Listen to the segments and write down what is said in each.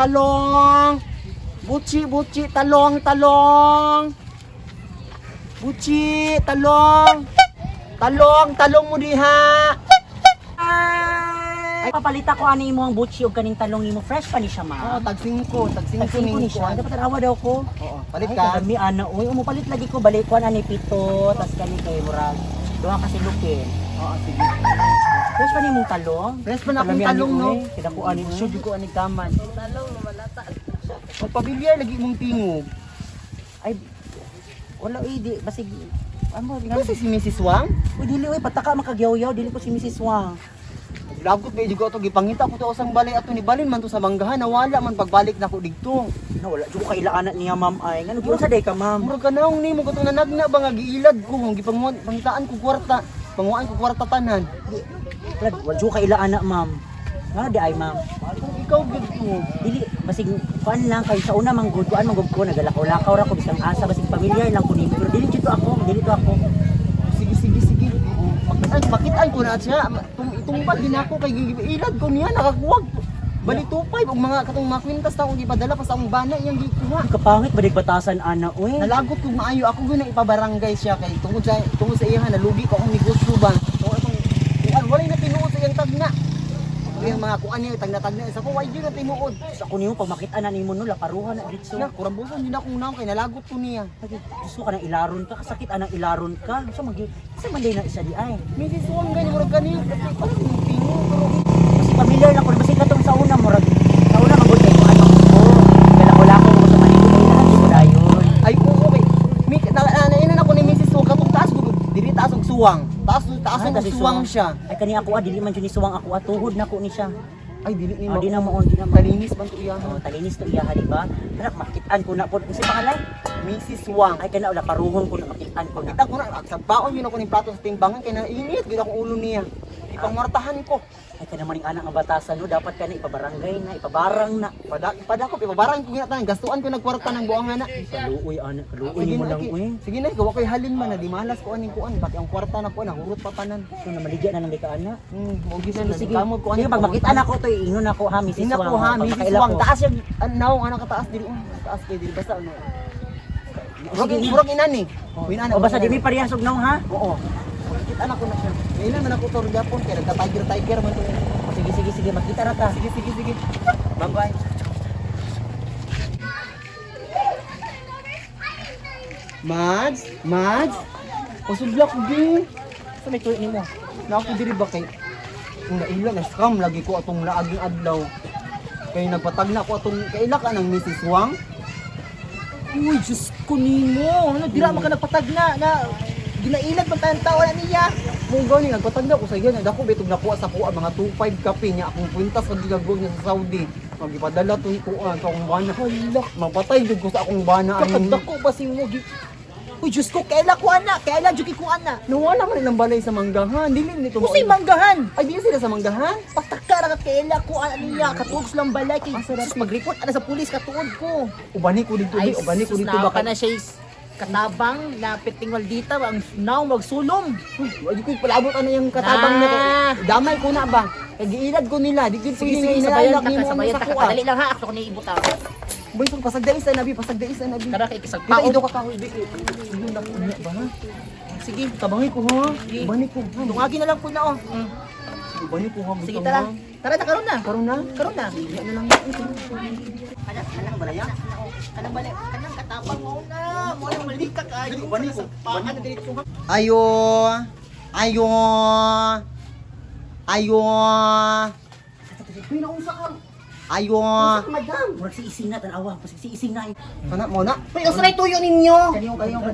Talong. Buchi, buchi, talong, talong. Buchi, talong. Talong, talong mo diha. Ay, papalita ko ani mo ang butchi o kaning talong imo. Fresh pa ni siya, Oo, ma. tag-5 Tagsin ko ni siya. Dapat tarawa daw ko. Oo, palit Ay, ka. kadami ana. Uy, umupalit lagi ko. Balik ko ani pito. Tas kani kay murag. Duha kasi lukin. Oo, sige. Fresh pa ni mong talong. Fresh pa na akong Kalami ani, talong, no? uy. Kida ko ani. Sure, di ko anig kaman. Talong, malata. Magpabilyar, lagi mong tingog. Ay, wala uy. Di, basig. Ano, Kasi si Mrs. Wang? uy, dili uy. Pataka makagyaw-yaw. Dili ko si Mrs. Wang. Lagot ba ko to gipangita ko to usang balay ato ni balin man to sa manggahan nawala man pagbalik nako digto. Na wala. Diyo ko kailangan niya, ma'am. Ay, ngano gyud sa day ka, ma'am? Mura ka naong nimo katong nanagna ba nga giilad ko gipangitaan ko kwarta. Panguan ko kwarta tanan. Wala diyo kailangan na, ma'am. Nga di ay, ma'am. Kung ikaw gud ko. Dili basig kuan lang kay sa una manggod kuan manggod ko nagalakaw-lakaw ra ko bisang asa basig pamilyar lang ko nimo pero dili to ako Sige sige sige. Makitaan ko na siya. Itungpal din ako kay giilad ko niya nakakuwag. Bali 25 og mga katong mga kwintas ta akong gipadala pa sa akong bana iyang gikuha. kapangit badig batasan ana oy Nalagot ko maayo ako gyud na ipabarangay siya kay tungod sa iya nalugi ko akong negosyo ba. So atong wala na tinuod sa iyang tagna. Yung mga kuan niya tagna-tagna sa ko why gyud na tinuod. sa ko nimo pag makita na nimo no laparuhan na ditso Na kurambusan din akong naong kay nalagot ko niya. gusto ka nang ilaron ka kasakit anang ilaron ka sa man day na isa di ay Mrs. Wong gani murag gani ano kung tingo pero kasi pamilyar lang ko basig katong sa una murag sa una manggod kay kuan man ko galakaw-lakaw ko sa manito ay lahat di ko dayon ay oo kay nainan ako ni Mrs. Wong katong taas ko dili taas og suwang. Taas ang kasi suwang siya. ay kani ako dili man jud ni suwang ako tuhod na ko ni siya Ay dili ni di na mo talinis bang to iya. oh talinis to iya di ba anak makitaan ko na pod kasi pangalan Mrs. Wang. ay kana wala paruhon ko na makitaan ko na Kita ko na sa baon yun ako ng plato sa timbangan kay nainit gid akong ulo niya. Ipangmartahan ko. ay kana maning anak nga batasan no dapat kana ipabarangay na ipabarang na Pada ko ipabarang ko ginatan gastuan ko nagkwarta ng buang ana. kaluoy anak kaluoy mo lang uy Sige na, gawa ko'y halin man na di malas ko aning kuan pati ang kwarta na po na hurot pa tanan. so na maligya na ng ka anak Mo gisa na sige kamot ko sige pag makita na ko to ingon ako ha Mrs. Ina ko ha, Mrs. pagkakaila Wang ko. taas yung naong ana kataas diri taas kay diri basta ano. Sige, Murag ina ni. o basta di mi parehas og naong ha Oo. Kita na ko na siya. Kailan man ako to Japon kay nagka-tiger man to. sige makita ra ta Sige sige sige. Bye-bye. Mads? Pasudla ko di. sa may tuloy nimo Na ako diri ba kay kung naila na scam lagi ko atong naaging adlaw. Kay nagpatagna ko atong kaila ka ng Mrs. Wang. uy Diyos ko nimo ano dira man ka nagpatagna na ginailag man tayong tao na niya Mo gani nagpatagna ko sa iya na dako bitog nakuha sa kuha mga 25 kape niya akong kwintas pag gigagog niya sa Saudi. Magipadala to kuan sa akong bana. Hala, mapatay jud ko sa akong bana aning. kakadako ba si mo uy Diyos ko kaila ko ana kaila jud ko ana Nawala man ilang balay sa manggahan. Dili nito. Kusay manggahan Ay dili sila sa manggahan. patakara ka kaila ko ana niya katuog lang balay kay sus mag-report ana sa pulis katuod ko Ubani ko dito, ubani ko dito baka baka na siya katabang na piting maldita ang now magsulom. Di ko palabot ano yung katabang na damay ko na ba? Kay giilad ko nila, di gid Sige, pwede sige, nga sabayan inaalak ta ni ka, mo sabayan sa ta ka. kuha. Dali lang ha, ako ni ibutaw. Boy, pag pasagdais na nabi, pasagdais na nabi. Kada kay kisag Paon paon. do ka kahoy biki. Yun lang unya ba? Sige, Tabangay ko ha. Sige. Ubani ko. ha. tungagi na lang po na oh. Ubani ko ha. Sige, bitaw, tara. ha. Tara na karon na. Karon na. Karon na. Yan na lang. Kanang balaya. Kanang balay, kanang katabang mo na. Mo lang malika kayo. Ubani ko. Paano na dito ha? Ayo. Ayo. Ayo. Pinaunsa ka. Ayo. Madam. murag si ising na tanawa si ising na Kana mo na. Uy, usa na tuyo ninyo.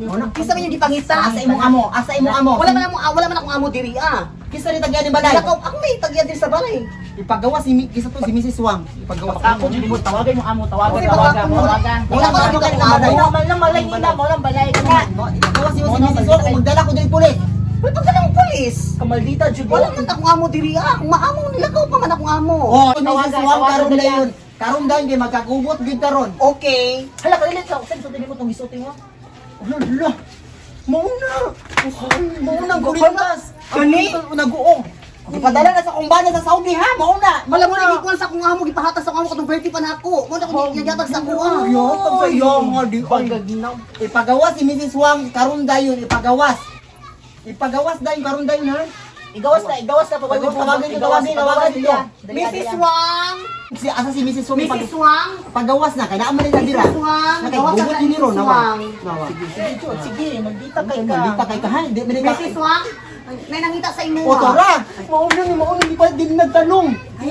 Mo na. Kisa man yung gipangita Asa imong amo? Asa imong amo? Wala man akong amo diri ah. Kisa ni tagyan ni balay. Lakaw, ako may tagyan din sa balay. Ipagawa kisa to si Mrs. Wang. Ipagawa Ako di mo tawagan mo amo, tawagan, Kasi tawagan, baka- tawagan. Wala ka ano kanina balay. Wala lang balay nila, wala balay ka na. Ipagawa si Mrs. Wang kung magdala ko diri pulis. Uy, pagka ng pulis. Kamaldita jud. Wala man akong amo diri ah. Kung maamo nila ko pa man akong amo. Oh, Mrs. Tawagan, Wang tawagan karon nila na yun. Karon dayon kay magkakubot gyud karon. Okay. Hala, kalilit sa usan sa dili mo tong isuti mo. Hala. Mauna. Mauna ang Gugol kurintas. Kani? Naguong. Ipadala na sa kumbana sa Saudi ha, mauna. Malam mo na gikuan sa akong amo gipahatag sa amo katong birthday pa nako. Mo na ko gigatag sa ako. Yatag sa iyo nga di pa. Ipagawas si Mrs. Wang karon dayon ipagawas. Ipagawas dayon karon dayon ha. Igawas na Tawagin niyo. Mrs. Wang, Si asa si Mrs. Wang Mrs. Wang, pagawas na kay naa man nila dira. Mrs. Wang, Nakay gawas bubot na ni Nero Mrs. nawa. Wang. Sige, maldita kay ka. Maldita kay ka ha. Di man ka. Mrs. Wang, may nangita sa imo. O tora, mauna di pa din nagtanong. Ay,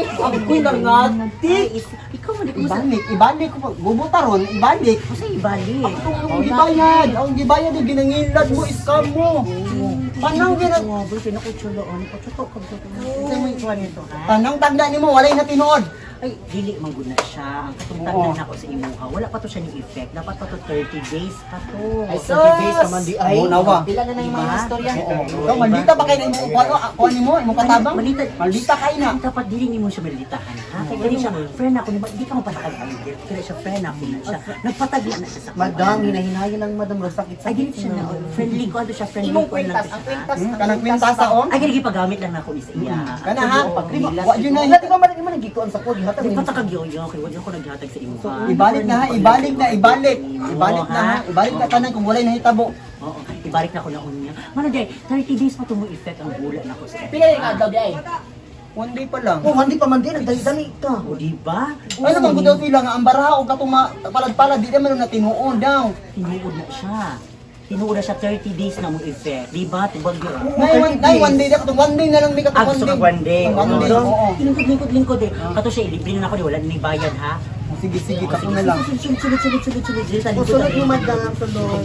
agoy lang ngati. Ikaw man di ko sa Ibalik ko pa. Bubutaron, ibalik. sa ibalik. Ang gibayad, yung ginangilad mo, scam mo. Panang ginag... Grabe, pinakutsulaon. Patutok ka ba? Sa mo ikuha nito, ha? Tanang tagda ni mo, walay na tinood. Ay, dili man gud na siya. Ang katungtang na ako sa imuha. Wala pa to siya ni effect. Dapat pa to 30 days pa to. Ay, 30 days naman di ay. Oo, nawa. Pila na yung mga istorya. Ikaw, maldita ba kayo na imo kuha ni mo, imong katabang? Malita. Maldita kayo na. Dapat dili ni mo siya malitahan, ha? Kaya dili siya, friend ako, di ka mapatagad ang girl. Kaya siya, friend ako na siya. Nagpatagla na siya sa Madam, hinahinayan lang madam sakit Ay, dili siya na. Friendly ko, ano siya, friendly Imong ko lang kwintas, siya. ang kwintas. Kanang kwintasa on? Ay, ganyan pagamit lang ako isa iya. Kana ha? Pagbilas. Wa yun na. Dati ba man nagikuan sa ko gihatag. Di patakag yun, kaya wala ko naghatag sa imo. Ibalik na ha, ibalik na. Ibalik na ha, ibalik na tanan kung walay nahitabo. Oo, ibalik na ko na unya. Mano day, 30 days pa tumo effect ang bula na ko sa. Pila ka daw di ay. One day pa lang. Oh, hindi pa man din nagdali ka. O di ba? Ay naman ko daw sila nga ang baraha o katong palad-palad di naman na tinuon daw. Tinuod na siya. Tinuod na siya 30 days na mo effect. Di ba? Tubag yun. Nay one day na katong one day na lang may katong Gusto ka one day. One day. Oo. Lingkod eh. Kato siya, libre na ako, wala na bayad ha. Sige, kato na lang. Sunod. Sulod mo madam, sulod.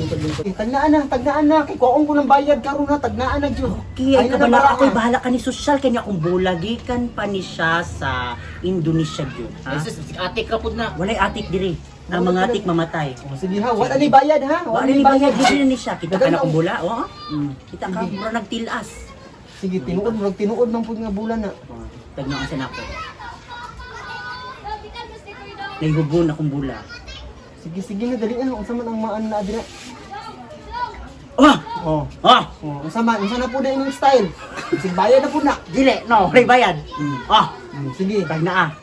Tagnaan na. Kay kuong ko ng bayad karon na, tagnaan na jud. Kaya Ay, kabala nabara ako, ka. bahala ka ni social kanya kung bulagikan pa ni siya sa Indonesia yun. Ha? Ate ka pud na. Walay atik diri. Ang mga atik mamatay. Oh, sige ha, wala ni bayad ha. Wala ni bayad diri ni siya. Kita ka na kung bula, oo. Kita ka mura nagtilas. Sige, tinuod ng pud nga bulan na. Tagnaan sa nako. Naihubon akong bula. Sige na dali na unsa man ang maan na adira. Oh! Oh. Oh! Unsa na pud na imong style. Sige bayad na pud na. Dili, no, walay bayad. Oh! Sige. Tagnaa.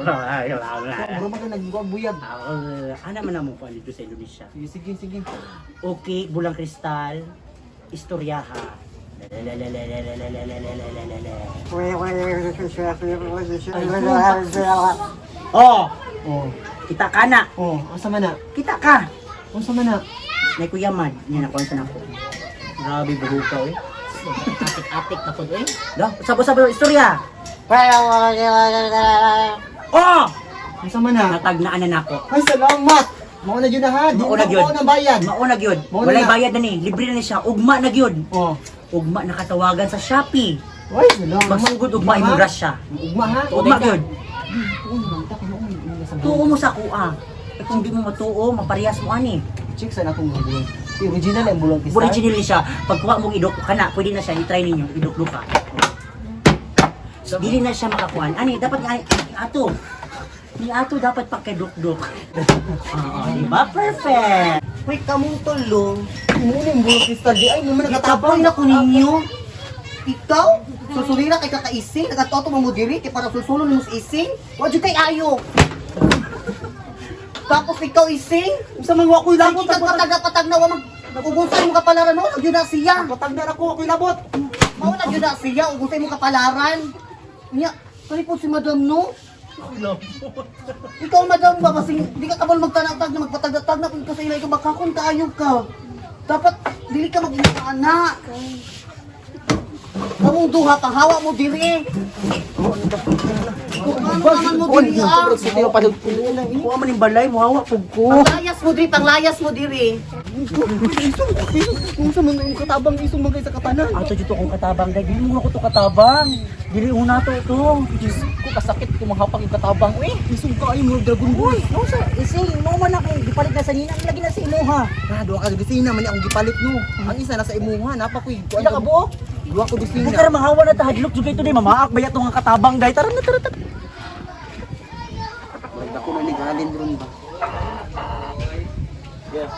Mura man ka nagbuyag. Ana man na mo ko dito sa Indonesia. Sige. Okay, bulang kristal, istoryaha. Oh, Oh. kita ka na. Oh, unsa man na? Kita ka. Unsa man na? Nay Kuya Mad, niya na konsa na ko. Grabe buhukaw eh. Atik na pud eh. Da, sabo-sabo istorya. Oh, Unsa man na? natagnaan na nako. Ay salamat. Mao na jud na ha. Di Mauna na gyud. ko na bayad. Mauna gyud. Mauna Walay na. bayad na ni. Libre na ni siya. Ugma na gyud. Oh. Ugma nakatawagan sa Shopee. Ay salamat. Magsugod ugma imong grasya. Ugma ha. Ugma gyud. Tuo. Tuo mo sa kuha. Eh kung di mo matuo, maparehas mo ani. Check sa akong bulong. Original ang bulong kristal. Original ni siya. Pag kuha mong idok ka na, pwede na siya i-try ninyo idok ka. So, dili na siya makakuan. Ani, dapat nga ato. Ni ato dapat pagkadok-dok. Di ba? Perfect. Uy, kamong tulong. Muna yung bulong kristal di ay mo man Nagatapoy nagatabang na ko ninyo. Ikaw, susulira kay kakaising, nagatoto mo diri kay para susulon mo sa ising. Wa jud kay ayo. Tapos ikaw ising, Unsa man wa ko'y labot lagi kang patag na wa mag nagugusay mo kapalaran mo, nagyud na siya. Patagda ako ko'y labot. Mao nagyud na siya, ugusay mo kapalaran. Nya, kani po si Madam no? Ikaw Madam ba basing di ka kabal magtanatag na magpatagdatag na kung kasi ilay ka bakakon kaayo ka. Dapat dili ka maging anak. Kamong duha pang hawa mo diri. Kumangan mo diri ah. Kuha man yung balay, muhawa pug ko. Panglayas mo diri. Kung sa mga yung katabang isong mga sa katanan. Ato dito kong katabang dahil dili mo ako to katabang. Dili mo na to ito. Diyos ko, kasakit ko mahapang yung katabang. Isong ka ay mga dragon ball. No sa ising mo man ako gipalit na sa nina, lagi na sa imuha. Duha ka bisina man akong gipalit no. Ang isa nasa imuha, napa ko yung ka buo. Duha ko bisina. Kaya mahawa na tahadlok jud ito ni mamaak bayat nga katabang dahil tara. Ako na ni Galin ron ba? Yes.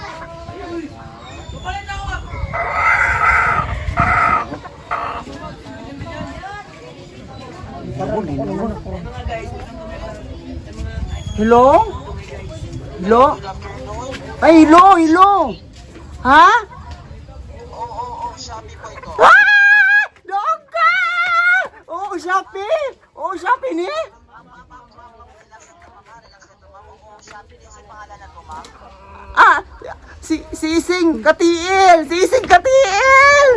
Hello? Hello? Ay, hello, hello. Ha? Shopee po ito. Ah! Doon ka! Oo, Shopee! Oo, Shopee ni? Ah! Sising Katiil! Sising Katiil!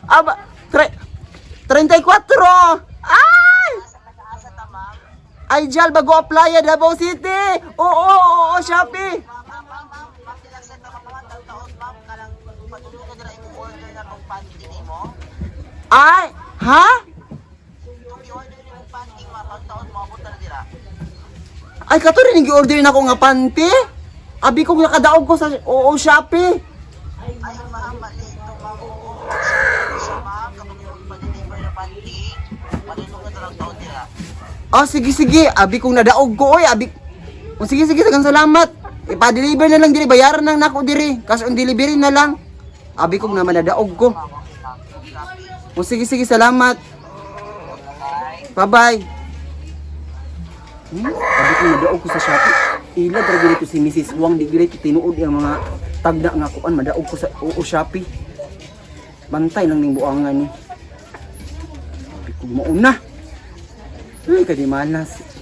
Aba, 34! Ay! Ay, Jal, bago apply Davao City! Oo, Shopee! Ay, ha? Ay, kato rin nag-order na ko nga panty. Abi kong nakadaog ko sa Shopee. Ah, sige. Abi kong nadaog ko, oy. O sige, sagang salamat. Ipa-deliver na lang diri, bayaran lang nako diri. Cash on delivery na lang. Abi kong naman nadaog ko. O sige, salamat. Bye-bye. Abi kong nadaog ko sa Shopee. Ila talaga dito si Mrs. Wang, di dito tinuod ang mga tagda nga kuan, madaog ko sa Shopee. Bantay lang ning buangan ni. Abi kong mauna. Ay, kadi malas.